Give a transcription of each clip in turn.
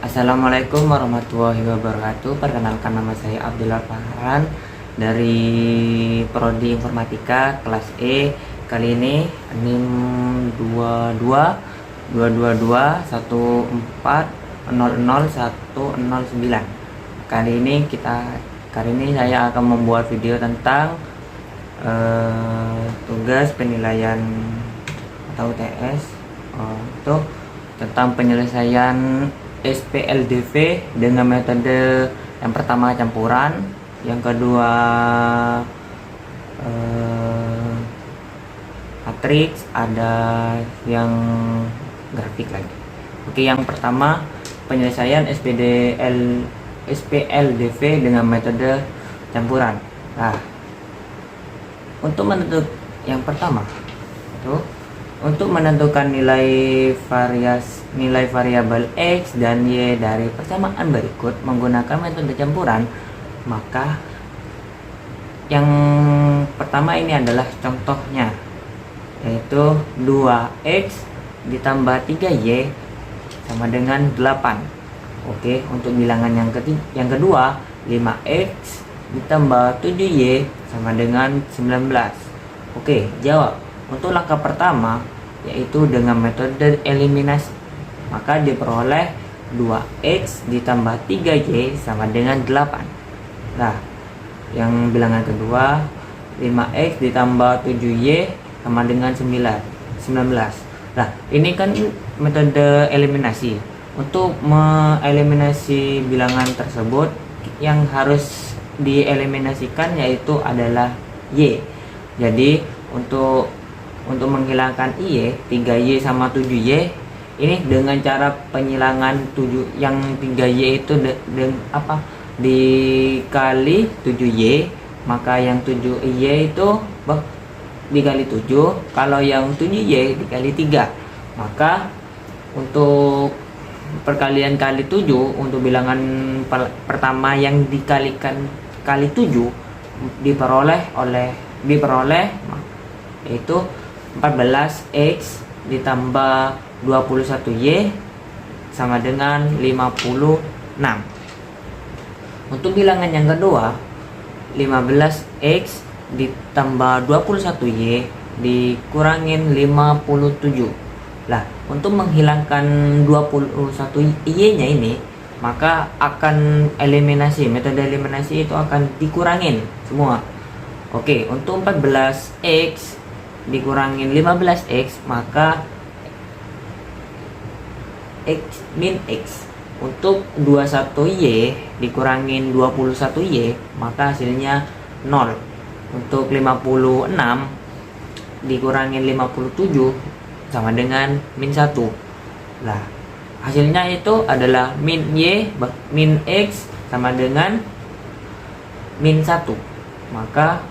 Assalamualaikum warahmatullahi wabarakatuh. Perkenalkan, nama saya Abdullah Fahran dari Prodi Informatika kelas E. Kali ini NIM 222214000109. Kali ini saya akan membuat video tentang tugas penilaian atau TS untuk tentang penyelesaian SPLDV dengan metode yang pertama campuran, yang kedua matriks, ada yang grafik lagi. Oke, yang pertama penyelesaian SPLDV dengan metode campuran. Nah, untuk menentukan yang pertama itu untuk menentukan nilai variabel X dan Y dari persamaan berikut menggunakan metode campuran, maka yang pertama ini adalah contohnya, yaitu 2X ditambah 3Y sama dengan 8. Oke, untuk bilangan yang kedua, 5X ditambah 7Y sama dengan 19. Oke, jawab. Untuk langkah pertama, yaitu dengan metode eliminasi, maka diperoleh 2X ditambah 3Y sama dengan 8. Nah, yang bilangan kedua, 5X ditambah 7Y sama dengan 19. Nah, ini kan metode eliminasi. Untuk mengeliminasi bilangan tersebut, yang harus dieliminasikan yaitu adalah Y. Jadi untuk menghilangkan Y, 3Y sama 7Y ini dengan cara penyilangan 7 yang 3Y itu dikali 7Y, maka yang 7Y itu dikali 7, kalau yang 7Y dikali 3, maka untuk perkalian kali 7 untuk bilangan pertama yang dikalikan kali 7 diperoleh yaitu 14X ditambah 21Y sama dengan 56. Untuk bilangan yang kedua, 15X ditambah 21Y dikurangin 57. Lah, untuk menghilangkan 21Y nya ini, maka akan metode eliminasi itu akan dikurangin semua. Oke, untuk 14X dikurangin 15X, maka min X. Untuk 21Y dikurangin 21Y, maka hasilnya 0. Untuk 56 dikurangin 57 sama dengan min 1. Lah, hasilnya itu adalah min X sama dengan min 1. Maka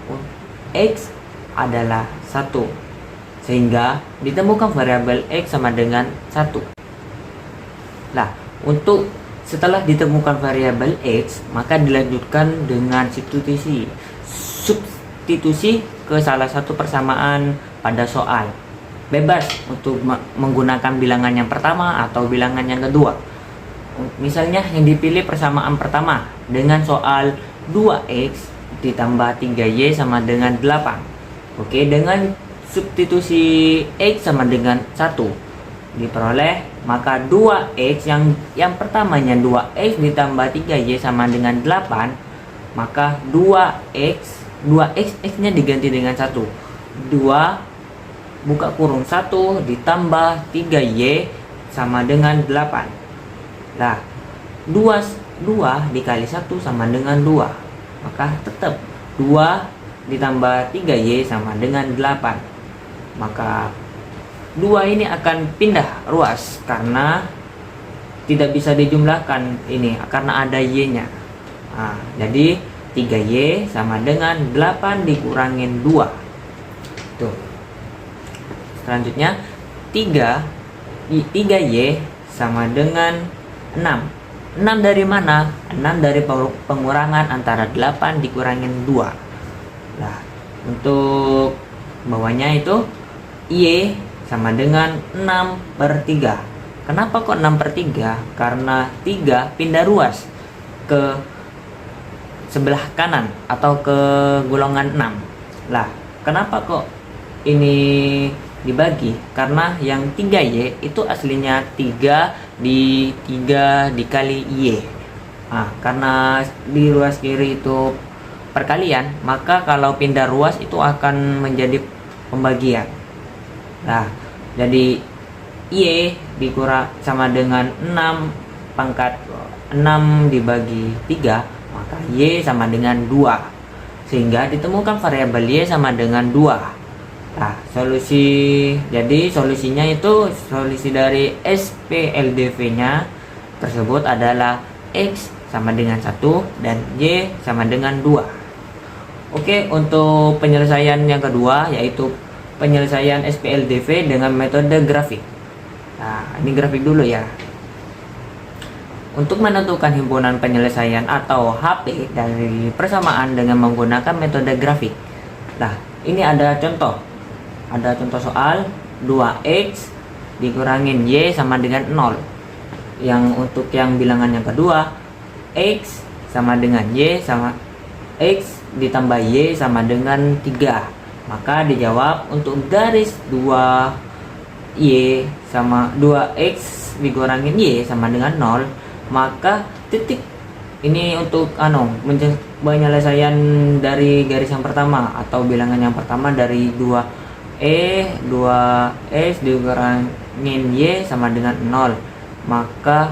X adalah 1, sehingga ditemukan variabel X sama dengan 1. Nah, untuk setelah ditemukan variabel X, maka dilanjutkan dengan substitusi ke salah satu persamaan pada soal. Bebas untuk menggunakan bilangan yang pertama atau bilangan yang kedua. Misalnya yang dipilih persamaan pertama dengan soal 2X ditambah 3Y sama dengan 8. Oke, dengan substitusi X sama dengan 1 diperoleh, maka 2X yang pertamanya 2X ditambah 3Y sama dengan 8, maka 2X X nya diganti dengan 1. 2 buka kurung 1 ditambah 3Y sama dengan 8. Nah, 2 dikali 1 sama dengan 2, maka tetap 2 ditambah 3Y sama dengan 8. Maka 2 ini akan pindah ruas karena tidak bisa dijumlahkan ini karena ada Y nya. Nah, jadi 3Y sama dengan 8 dikurangin 2. Tuh. Selanjutnya 3Y sama dengan 6. 6 dari mana? 6 dari pengurangan antara 8 dikurangin 2. Nah, untuk bawahnya itu Y sama dengan 6/3. Kenapa kok 6/3? Karena 3 pindah ruas ke sebelah kanan atau ke golongan 6. Lah, kenapa kok ini dibagi? Karena yang 3Y itu aslinya 3 dikali Y. Karena di ruas kiri itu perkalian, maka kalau pindah ruas itu akan menjadi pembagian. Nah, jadi Y dikurang sama dengan 6 pangkat 6 dibagi 3, maka Y sama dengan 2. Sehingga ditemukan variabel Y sama dengan 2. Nah, solusinya itu solusi dari SPLDV-nya tersebut adalah X sama dengan 1 dan Y sama dengan 2. Oke, untuk penyelesaian yang kedua yaitu penyelesaian SPLDV dengan metode grafik. Nah, ini grafik dulu ya. Untuk menentukan himpunan penyelesaian atau HP dari persamaan dengan menggunakan metode grafik. Nah, ini ada contoh. Ada contoh soal 2X dikurangin Y sama dengan 0. Yang untuk yang bilangan yang kedua, X sama dengan Y sama X ditambah Y sama dengan 3. Maka dijawab untuk garis 2Y sama 2X dikurangin Y sama dengan 0, maka titik ini untuk penyelesaian dari garis yang pertama atau bilangan yang pertama dari 2x dikurangin Y sama dengan 0, maka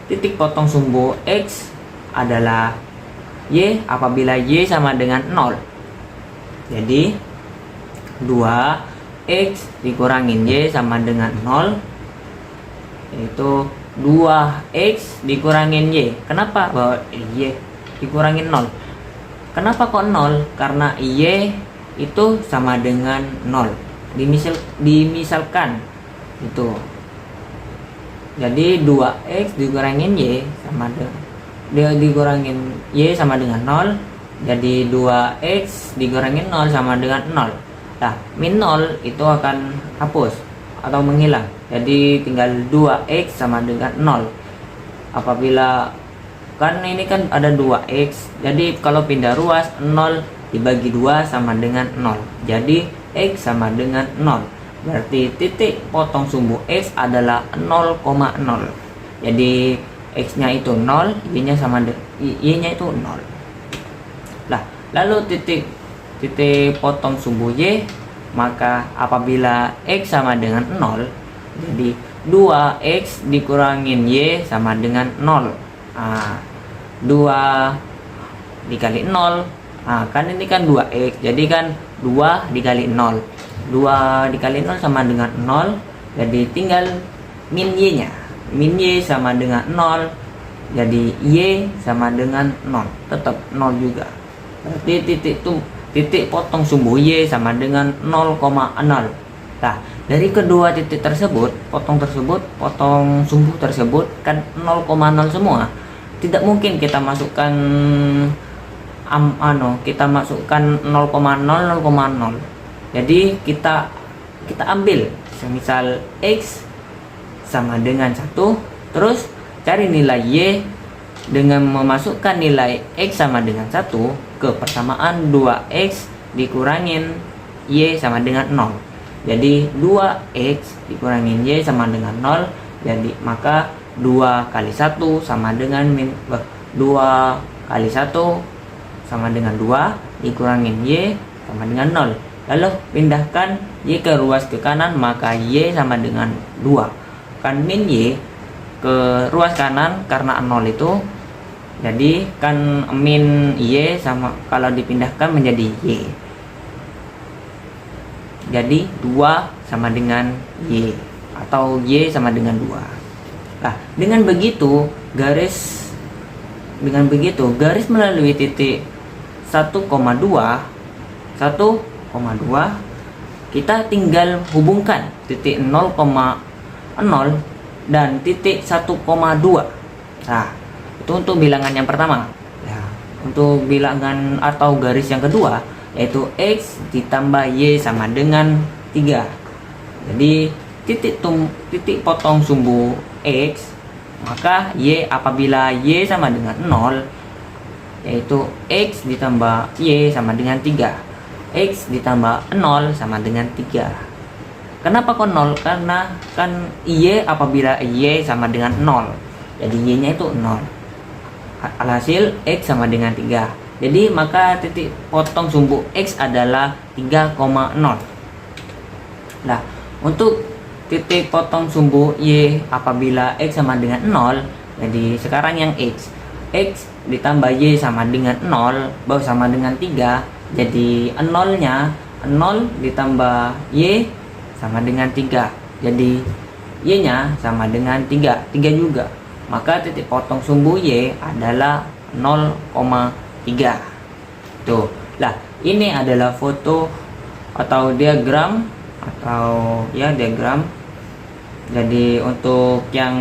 titik potong sumbu X adalah Y apabila Y sama dengan 0. Jadi 2x dikurangin Y sama dengan 0, yaitu 2x dikurangin Y. Kenapa bahwa Y dikurangin 0? Kenapa kok 0? Karena Y itu sama dengan 0. Dimisalkan itu. Jadi 2x dikurangin Y sama dengan dikurangin Y sama dengan 0. Jadi 2x dikurangin 0 sama dengan 0. Nah, min 0 itu akan hapus atau menghilang. Jadi tinggal 2x sama dengan 0. Apabila kan ini kan ada 2x. Jadi kalau pindah ruas 0 dibagi 2 sama dengan 0. Jadi x sama dengan 0. Berarti titik potong sumbu x adalah 0,0. Jadi x-nya itu 0, y-nya sama y-nya itu 0. Lah, lalu titik potong sumbu y, maka apabila x sama dengan 0, jadi 2x dikurangin y sama dengan 0. 2 dikali 0, kan ini kan 2x, jadi kan 2 dikali 0. 2 dikali 0 sama dengan 0, jadi tinggal min y-nya. Min y sama dengan 0, jadi y sama dengan 0, tetap 0 juga. Berarti titik potong sumbu y sama dengan 0,0. Nah, dari kedua titik tersebut, potong sumbu tersebut kan 0,0 semua. Tidak mungkin kita masukkan kita masukkan 0,0 0,0. Jadi kita ambil semisal x sama dengan 1, terus cari nilai y dengan memasukkan nilai x sama dengan 1 ke persamaan 2x dikurangin y sama dengan 0. Jadi 2x dikurangin y sama dengan 0, jadi maka 2 kali 1 sama dengan 2 kali 1 sama dengan 2 dikurangin y sama dengan 0. Lalu pindahkan y ke ruas ke kanan, maka y sama dengan 2. Kan min y ke ruas kanan karena 0 itu, jadi kan min y sama kalau dipindahkan menjadi y, jadi 2 sama dengan y atau y sama dengan 2. Nah, dengan begitu garis melalui titik 1,2 kita tinggal hubungkan titik 0,0 dan titik 1,2. Nah, itu untuk bilangan yang pertama. Ya, untuk bilangan atau garis yang kedua yaitu x ditambah y sama dengan 3. Jadi titik potong sumbu X, maka Y apabila Y sama dengan 0, yaitu X ditambah Y sama dengan 3. X ditambah 0 sama dengan 3. Kenapa kok 0? Karena kan Y apabila Y sama dengan 0, jadi Y nya itu 0. Alhasil X sama dengan 3. Jadi maka titik potong sumbu X adalah 3,0. Nah, untuk titik potong sumbu Y apabila X sama dengan 0, jadi sekarang yang X ditambah Y sama dengan 0 bahwa sama dengan 3, jadi 0-nya 0 ditambah Y sama dengan 3, jadi Y nya sama dengan 3 juga, maka titik potong sumbu Y adalah 0,3. tuh lah, ini adalah foto atau diagram diagram. Jadi untuk yang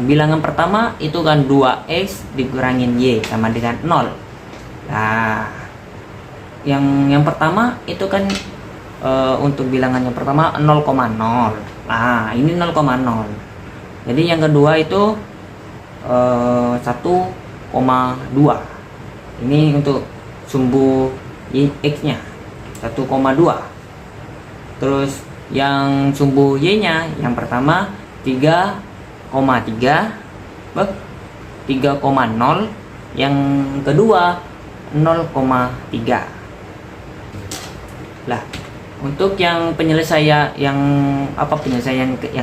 bilangan pertama itu kan 2x dikurangin y sama dengan 0. Nah, yang pertama itu kan untuk bilangan yang pertama 0,0. Nah, ini 0,0. Jadi yang kedua itu 1,2. Ini untuk sumbu x nya 1,2. Terus yang sumbu y-nya yang pertama 3,3, 3,0, yang kedua 0,3. Lah, untuk yang penyelesaian yang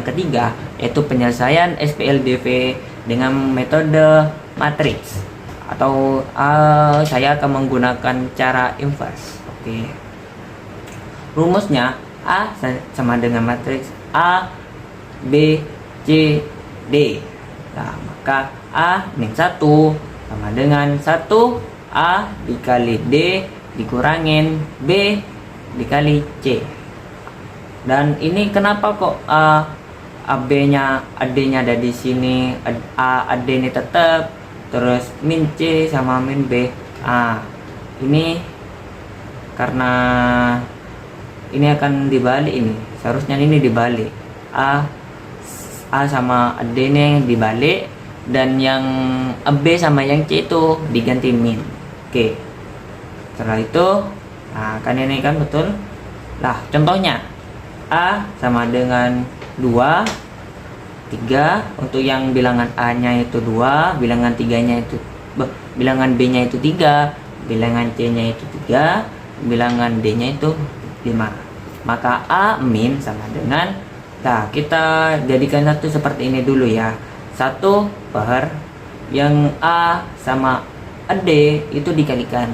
ketiga, yaitu penyelesaian SPLDV dengan metode matriks, atau saya akan menggunakan cara inverse. Oke. Rumusnya A sama dengan matriks A, B, C, D. Nah, maka A min 1 sama dengan 1 A dikali D dikurangin B dikali C. Dan ini kenapa kok AB nya AD-nya ada di sini, AD ini tetap, terus min C sama min B. Ini karena ini akan dibalik, ini seharusnya ini dibalik, A sama AD ini dibalik, dan yang B sama yang C itu diganti min. Oke, setelah itu kan ini kan betul lah. Contohnya A sama dengan 2, 3. Untuk yang bilangan A nya itu 2, bilangan 3 nya itu bilangan B nya itu 3, bilangan C nya itu 3, bilangan D nya itu 5. Maka A min sama dengan, nah kita jadikan satu seperti ini dulu ya, 1 per yang A sama AD itu dikalikan,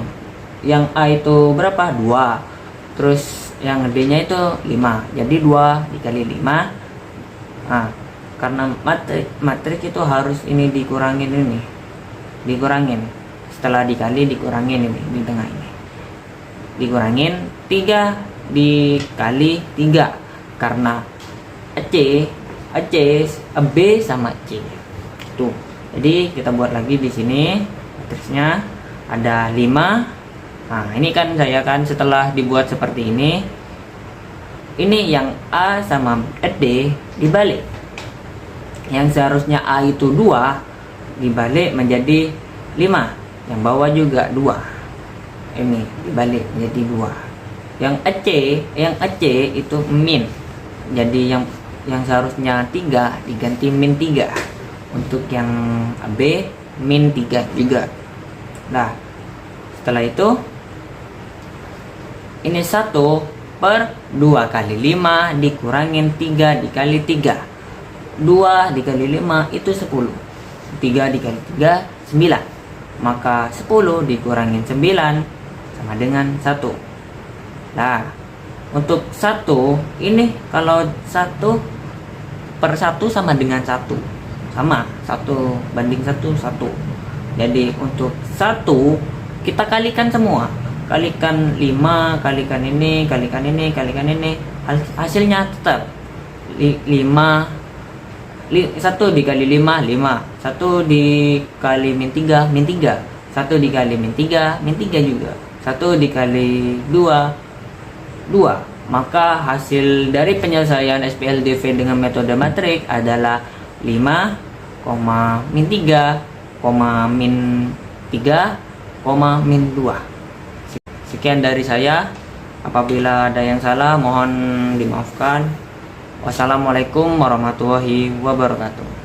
yang A itu berapa? 2, terus yang D nya itu 5, jadi 2 dikali 5. Karena matriks itu harus ini dikurangin, setelah dikali dikurangin ini di tengah ini, dikurangin 3 dikali 3, karena B sama C tuh. Jadi kita buat lagi di sini matriksnya ada 5. Nah, ini kan saya kan setelah dibuat seperti ini yang A sama D dibalik, yang seharusnya A itu 2 dibalik menjadi 5, yang bawah juga 2, ini dibalik menjadi 2. Yang AC itu min, jadi yang seharusnya 3 diganti min 3. Untuk yang B min 3 juga. Nah, setelah itu ini 1 per 2 kali 5 dikurangin 3 dikali 3. 2 dikali 5 itu 10, 3 dikali 3 9, maka 10 dikurangin 9 sama dengan 1. Nah, untuk 1 ini kalau 1 per 1 sama dengan 1, sama 1 banding 1. Jadi untuk 1 kita kalikan semua, kalikan 5, kalikan ini, kalikan ini, kalikan ini, hasilnya tetap 5. 1 dikali 5 5, 1 dikali min 3 min 3, 1 dikali min 3 min 3 juga, 1 dikali 2 2, Maka hasil dari penyelesaian SPLDV dengan metode matrik adalah 5, min 3, min 3, min 2. Sekian dari saya. Apabila ada yang salah mohon dimaafkan. Wassalamualaikum warahmatullahi wabarakatuh.